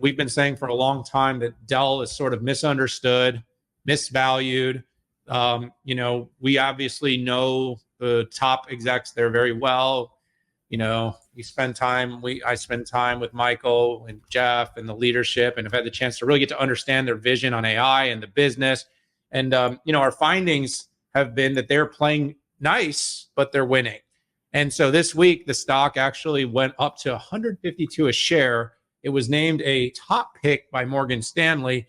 we've been saying for a long time that Dell is sort of misunderstood, misvalued. We obviously know the top execs there very well. I spend time with Michael and Jeff and the leadership, and have had the chance to really get to understand their vision on AI and the business. And our findings have been that they're playing nice, but they're winning. And so this week, the stock actually went up to 152 a share. It was named a top pick by Morgan Stanley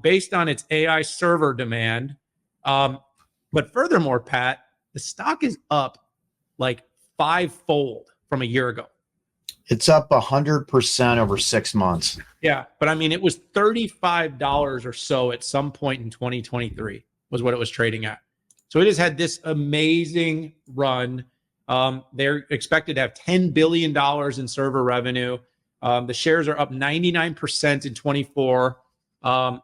based on its AI server demand. But furthermore, Pat, the stock is up like fivefold from a year ago. It's up 100% over 6 months. Yeah, but I mean, it was $35 or so at some point in 2023 was what it was trading at. So it has had this amazing run. They're expected to have $10 billion in server revenue. The shares are up 99% in 24. And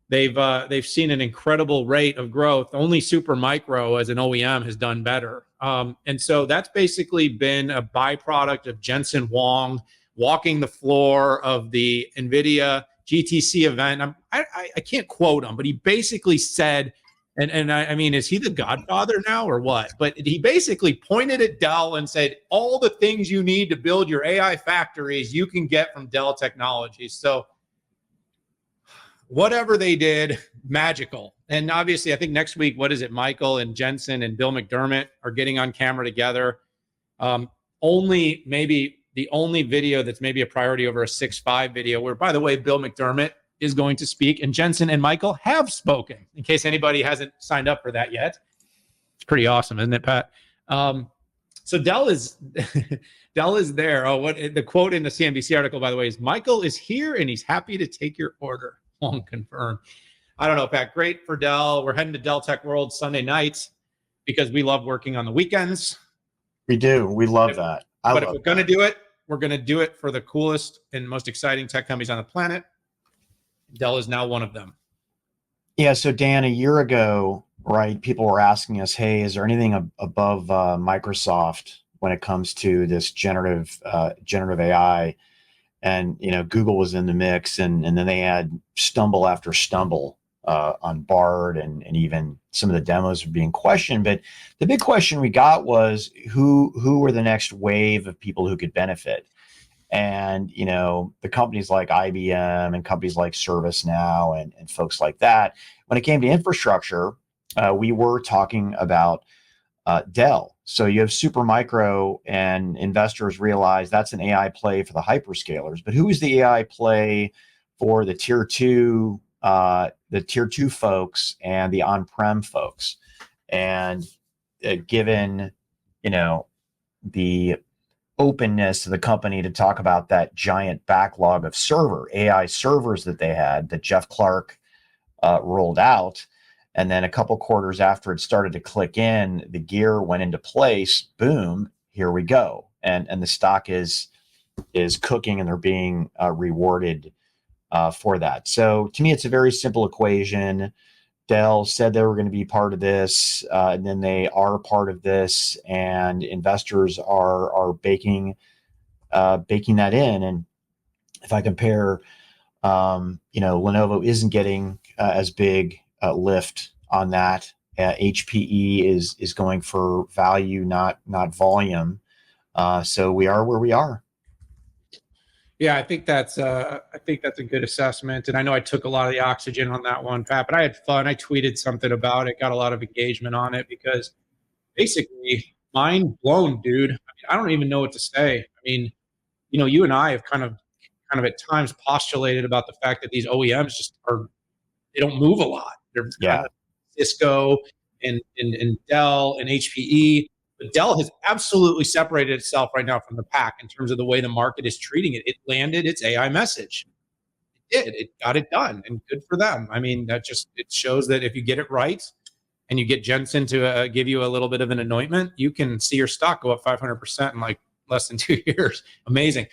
they've seen an incredible rate of growth. Only Supermicro as an OEM has done better. And so that's basically been a byproduct of Jensen Huang walking the floor of the NVIDIA GTC event. I can't quote him, but he basically said, and I mean, is he the godfather now or what? But he basically pointed at Dell and said, all the things you need to build your AI factories, you can get from Dell Technologies. So whatever they did, magical. And obviously, I think next week, Michael and Jensen and Bill McDermott are getting on camera together. Maybe the only video that's maybe a priority over a 6.5 video, where, by the way, Bill McDermott is going to speak, and Jensen and Michael have spoken, in case anybody hasn't signed up for that yet. It's pretty awesome, isn't it, Pat? So Dell is there. Oh, what the quote in the CNBC article, by the way, is Michael is here and he's happy to take your order. Long confirmed. I don't know, Pat. Great for Dell. We're heading to Dell Tech World Sunday nights because we love working on the weekends. We do. We love that. But if we're going to do it, we're going to do it for the coolest and most exciting tech companies on the planet. Dell is now one of them. Yeah. So Dan, a year ago, right, people were asking us, hey, is there anything above Microsoft when it comes to this generative AI? And, Google was in the mix, and then they had stumble after stumble on Bard, and even some of the demos were being questioned. But the big question we got was who were the next wave of people who could benefit? And, the companies like IBM and companies like ServiceNow and folks like that. When it came to infrastructure, we were talking about Dell. So you have Supermicro, and investors realize that's an AI play for the hyperscalers. But who is the AI play for the tier two folks and the on-prem folks? And given the openness of the company to talk about that giant backlog of AI servers that they had, that Jeff Clark rolled out. And then a couple quarters after it started to click in, the gear went into place. Boom, here we go. And the stock is cooking, and they're being rewarded for that. So to me, it's a very simple equation. Dell said they were going to be part of this, and then they are part of this, and investors are baking that in. And if I compare, Lenovo isn't getting as big lift on that. HPE is going for value, not volume. So we are where we are. Yeah, I think that's a good assessment. And I know I took a lot of the oxygen on that one, Pat, but I had fun. I tweeted something about it, got a lot of engagement on it, because basically mind blown, dude. I mean, I don't even know what to say. I mean, you and I have kind of at times postulated about the fact that these OEMs they don't move a lot. They're kind of Cisco and Dell and HPE. But Dell has absolutely separated itself right now from the pack in terms of the way the market is treating it. It landed its AI message. It did. It got it done, and good for them. I mean, it shows that if you get it right and you get Jensen to give you a little bit of an anointment, you can see your stock go up 500% in like less than 2 years. Amazing.